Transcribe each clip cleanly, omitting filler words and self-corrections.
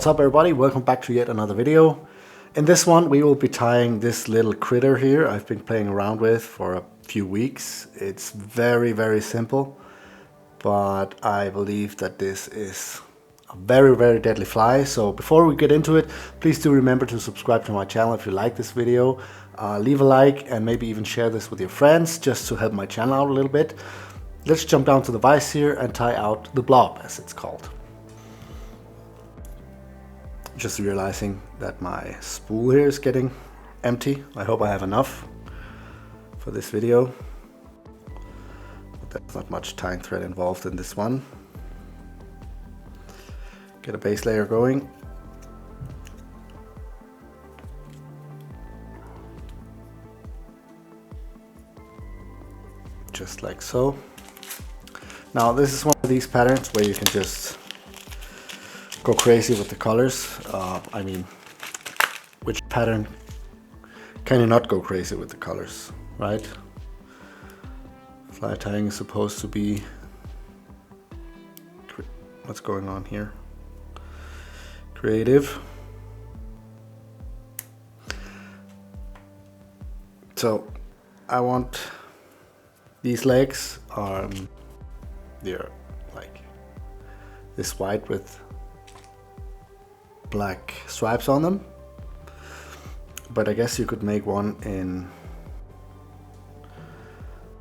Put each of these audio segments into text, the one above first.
What's up everybody, welcome back to yet another video. In this one we will be tying this little critter here I've been playing around with for a few weeks. It's very simple, but I believe that this is a very deadly fly. So before we get into it, please do remember to subscribe to my channel if you like this video. Leave a like and maybe even share this with your friends just to help my channel out a little bit. Let's jump down to the vise here and tie out the blob, as it's called. Just realizing that my spool here is getting empty. I hope I have enough for this video. But there's not much tying thread involved in this one. Get a base layer going. Just like so. Now this is one of these patterns where you can just go crazy with the colors. I mean, which pattern can you not go crazy with the colors, right? Fly tying is supposed to be, what's going on here? Creative. So I want these legs are they're like this white with black stripes on them, but I guess you could make one in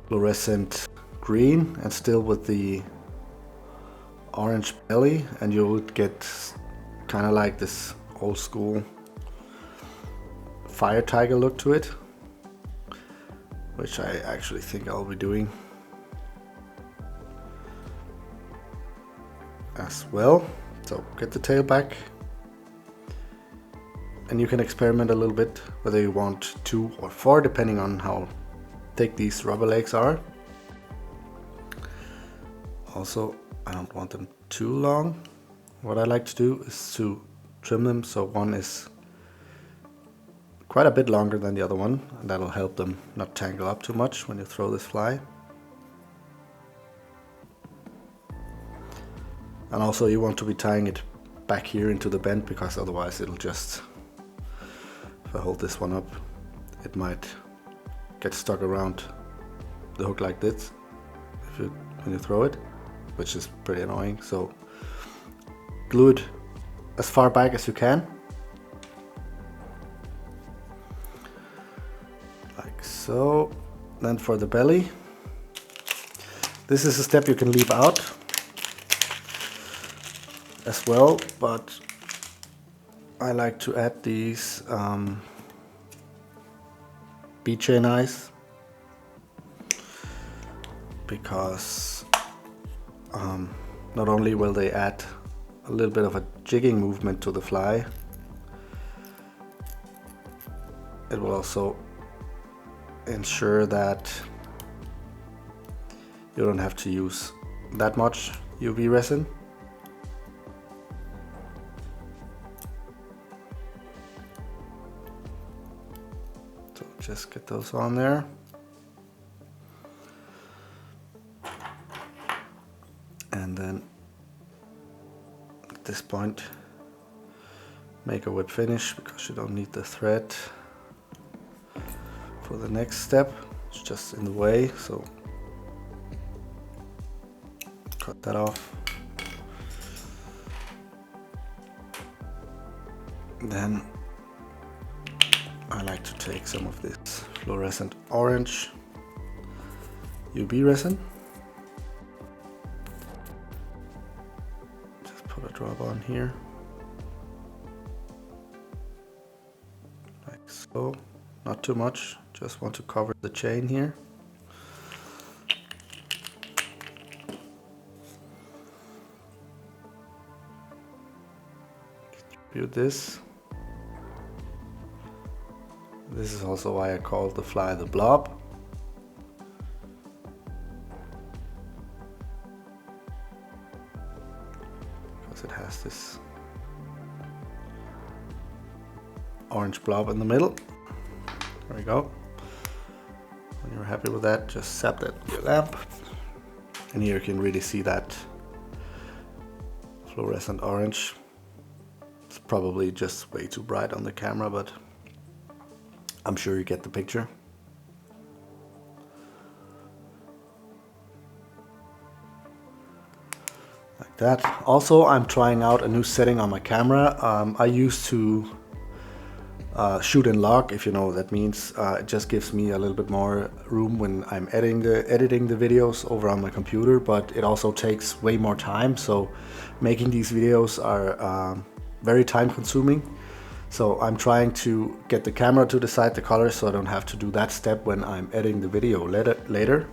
fluorescent green and still with the orange belly, and you would get kind of like this old school fire tiger look to it, which I actually think I'll be doing as well. So get the tail back, and you can experiment a little bit whether you want 2 or 4 depending on how thick these rubber legs are. Also, I don't want them too long. What I like to do is to trim them so one is quite a bit longer than the other one, and that'll help them not tangle up too much when you throw this fly. And also you want to be tying it back here into the bend, because otherwise it'll just, if I hold this one up, it might get stuck around the hook like this when you throw it, which is pretty annoying. So glue it as far back as you can, like so. Then for the belly, this is a step you can leave out as well, but I like to add these bead chain eyes, because not only will they add a little bit of a jigging movement to the fly, it will also ensure that you don't have to use that much UV resin. So just get those on there. And then at this point make a whip finish, because you don't need the thread for the next step. It's just in the way, so cut that off. Then I like to take some of this fluorescent orange UV resin. Just put a drop on here, like so. Not too much, just want to cover the chain here. Distribute this. This is also why I called the fly the Blob. Because it has this orange blob in the middle. There we go. When you're happy with that, just zap that with your lamp. And here you can really see that fluorescent orange. It's probably just way too bright on the camera, but I'm sure you get the picture. Like that. Also, I'm trying out a new setting on my camera. I used to shoot in log, if you know what that means. It just gives me a little bit more room when I'm editing the videos over on my computer, but it also takes way more time. So making these videos are very time consuming. So I'm trying to get the camera to decide the colors so I don't have to do that step when I'm editing the video later.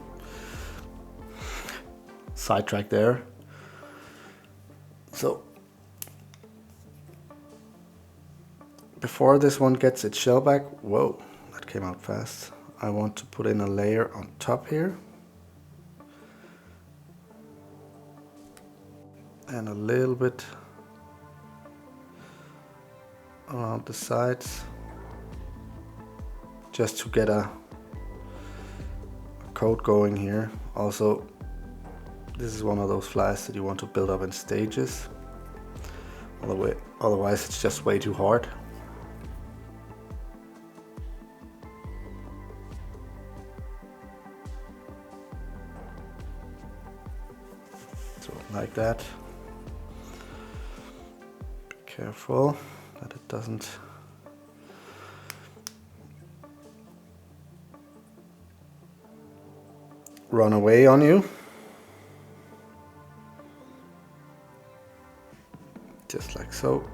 Sidetrack there. So before this one gets its shell back, whoa, that came out fast. I want to put in a layer on top here. And a little bit around the sides. Just to get a coat going here. Also, this is one of those flies that you want to build up in stages. Otherwise it's just way too hard. So like that. Be careful that it doesn't run away on you. Just like so.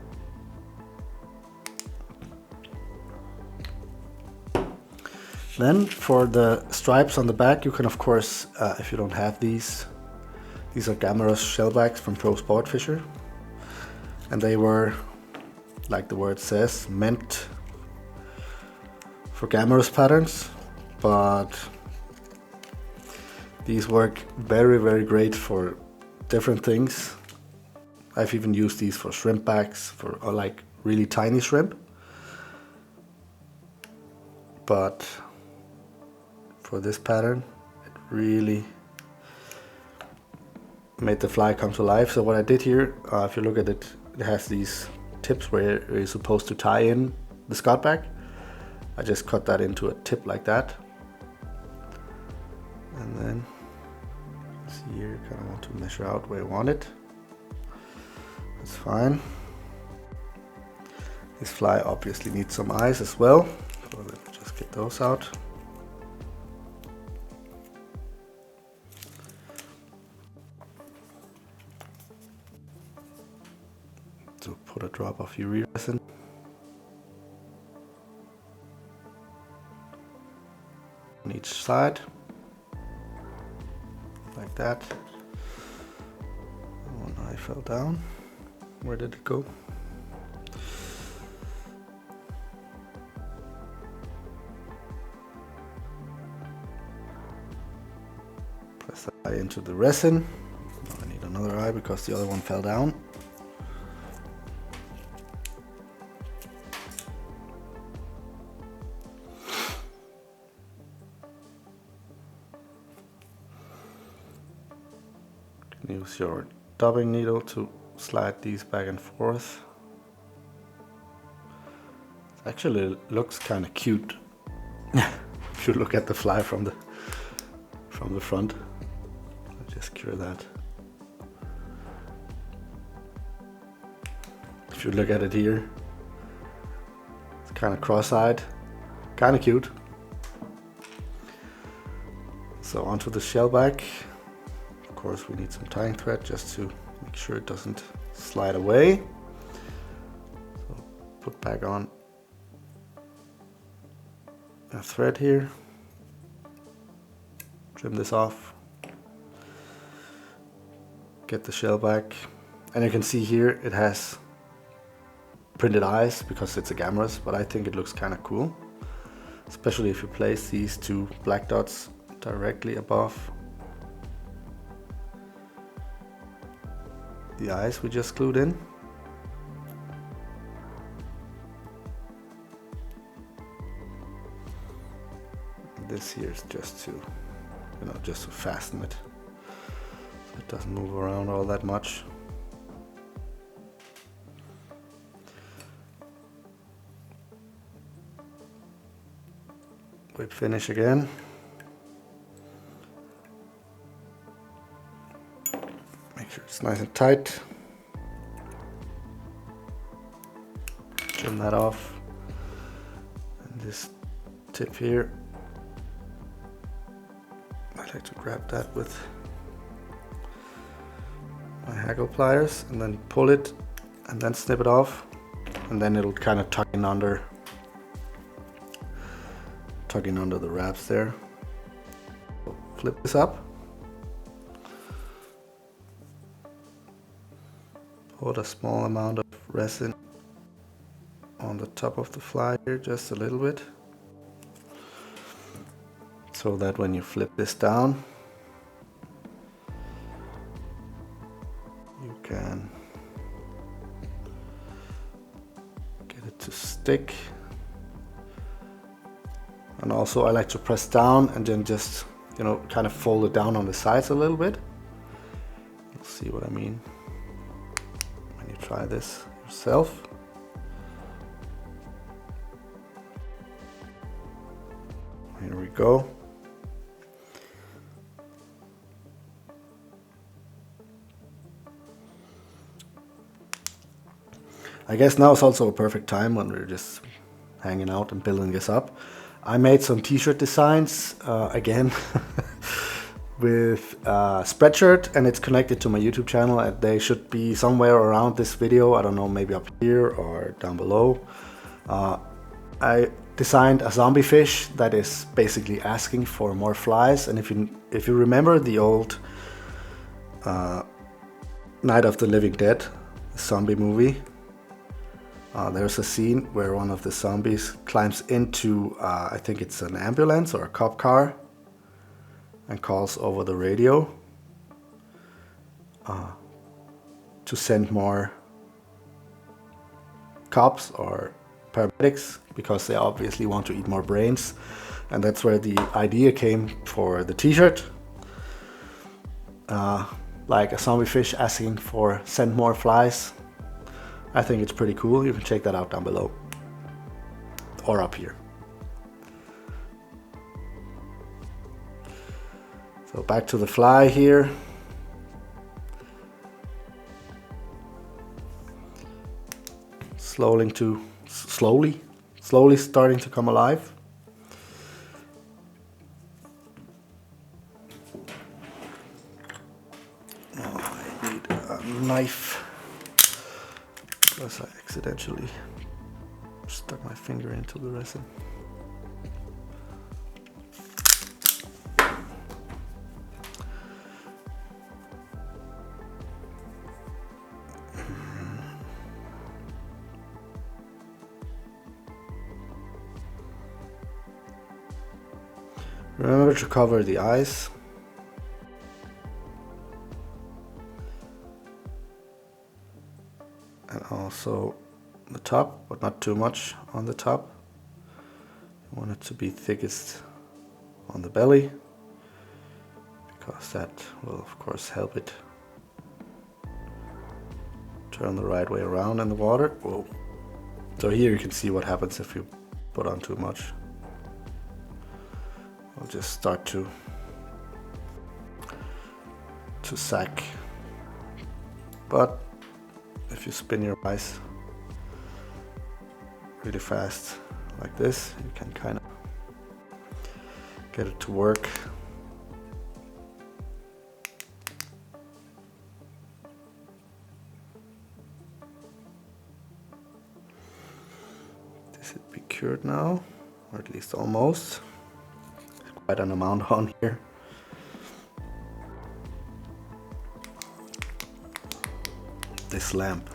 Then for the stripes on the back, you can of course, if you don't have these are Gammarus shellbacks from Pro Sport Fisher. And they were, like the word says, meant for Gammarus patterns, but these work very, very great for different things. I've even used these for shrimp backs, or like really tiny shrimp. But for this pattern, it really made the fly come to life. So what I did here, if you look at it, it has these tips where you're supposed to tie in the Scott back. I just cut that into a tip like that. And then, see here, you kind of want to measure out where you want it. That's fine. This fly obviously needs some eyes as well, so let me just get those out. So put a drop of UV resin. On each side, like that. One eye fell down. Where did it go? Press the eye into the resin. Now I need another eye because the other one fell down. Use your dubbing needle to slide these back and forth. It actually looks kind of cute if you look at the fly from the front. I'll just cure that. If you look at it here, it's kind of cross-eyed, kind of cute. So onto the shell back. Of course, we need some tying thread just to make sure it doesn't slide away. So put back on a thread here. Trim this off. Get the shell back. And you can see here it has printed eyes because it's a Gammarus, but I think it looks kind of cool. Especially if you place these two black dots directly above the eyes we just glued in. This here is just to, just to fasten it so it doesn't move around all that much. whip finish again. Make sure it's nice and tight. Trim that off. And this tip here, I like to grab that with my haggle pliers and then pull it and then snip it off, and then it'll kind of tuck in under the wraps there. Flip this up. Put a small amount of resin on the top of the fly here, just a little bit, so that when you flip this down, you can get it to stick. And also I like to press down and then just, you know, kind of fold it down on the sides a little bit. You'll see what I mean when you try this yourself. Here we go. I guess now is also a perfect time when we're just hanging out and building this up. I made some t-shirt designs again with Spreadshirt, and it's connected to my YouTube channel, and they should be somewhere around this video. I don't know, maybe up here or down below. I designed a zombie fish that is basically asking for more flies, and if you remember the old Night of the Living Dead zombie movie, there's a scene where one of the zombies climbs into, I think it's an ambulance or a cop car, and calls over the radio to send more cops or paramedics, because they obviously want to eat more brains. And that's where the idea came for the t-shirt. Like a zombie fish asking for send more flies. I think it's pretty cool. You can check that out down below or up here. So back to the fly here. Slowly starting to come alive. Oh, I need a knife, because I accidentally stuck my finger into the resin. Remember to cover the eyes. And also the top, but not too much on the top. You want it to be thickest on the belly, because that will of course help it turn the right way around in the water. Whoa. So here you can see what happens if you put on too much. I'll just start to sack. But if you spin your eyes really fast like this, you can kind of get it to work. This should be cured now, or at least almost. Quite an amount on here. This lamp.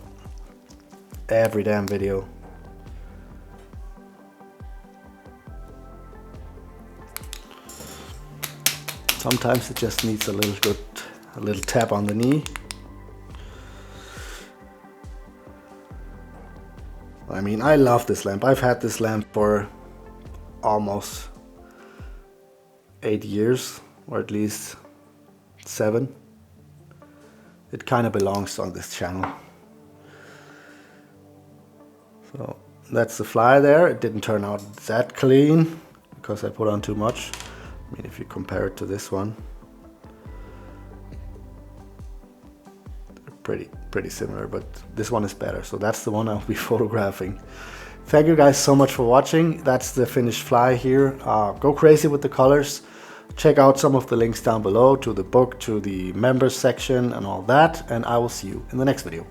Every damn video. Sometimes it just needs a little tap on the knee. I mean, I love this lamp. I've had this lamp for almost 8 years, or at least 7. It kind of belongs on this channel. So that's the fly there. It didn't turn out that clean. because I put on too much. I mean, if you compare it to this one, they're pretty similar, but this one is better. So that's the one I'll be photographing. Thank you guys so much for watching. That's the finished fly here. Go crazy with the colors. Check out some of the links down below to the book, to the members section and all that. And I will see you in the next video.